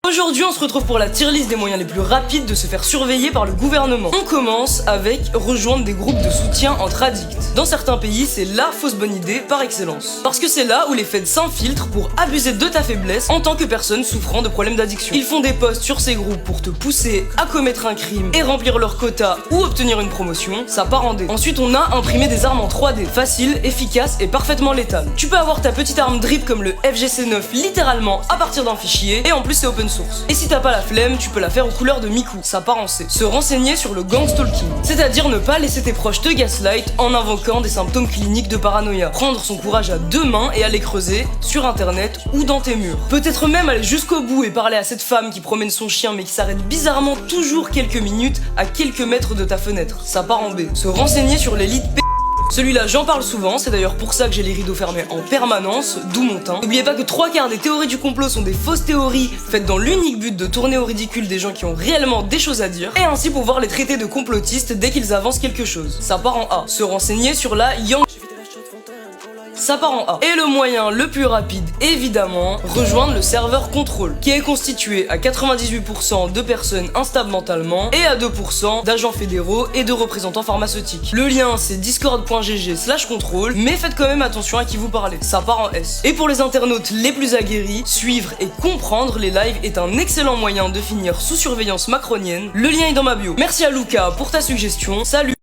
Aujourd'hui, on se retrouve pour la tier list des moyens les plus rapides de se faire surveiller par le gouvernement. On commence avec rejoindre des groupes de soutien entre addicts. Dans certains pays, c'est la fausse bonne idée par excellence. Parce que c'est là où les feds s'infiltrent pour abuser de ta faiblesse en tant que personne souffrant de problèmes d'addiction. Ils font des posts sur ces groupes pour te pousser à commettre un crime et remplir leur quota ou obtenir une promotion, ça part en dé. Ensuite, on a imprimé des armes en 3D, faciles, efficaces et parfaitement létales. Tu peux avoir ta petite arme drip comme le FGC9 littéralement à partir d'un fichier et en plus c'est open source. Et si t'as pas la flemme, tu peux la faire aux couleurs de Miku, ça part en C. Se renseigner sur le gang stalking, c'est-à-dire ne pas laisser tes proches te gaslight en invoquant des symptômes cliniques de paranoïa. Prendre son courage à deux mains et aller creuser sur internet ou dans tes murs. Peut-être même aller jusqu'au bout et parler à cette femme qui promène son chien mais qui s'arrête bizarrement toujours quelques minutes à quelques mètres de ta fenêtre, ça part en B. Se renseigner sur l'élite P. Celui-là, j'en parle souvent, c'est d'ailleurs pour ça que j'ai les rideaux fermés en permanence, d'où mon teint. N'oubliez pas que 3/4 des théories du complot sont des fausses théories faites dans l'unique but de tourner au ridicule des gens qui ont réellement des choses à dire, et ainsi pouvoir les traiter de complotistes dès qu'ils avancent quelque chose. Ça part en A. Se renseigner sur la Yang. Ça part en A. Et le moyen le plus rapide, évidemment, rejoindre le serveur contrôle, qui est constitué à 98% de personnes instables mentalement et à 2% d'agents fédéraux et de représentants pharmaceutiques. Le lien c'est discord.gg/contrôle, mais faites quand même attention à qui vous parlez. Ça part en S. Et pour les internautes les plus aguerris, suivre et comprendre les lives est un excellent moyen de finir sous surveillance macronienne. Le lien est dans ma bio. Merci à Luca pour ta suggestion. Salut!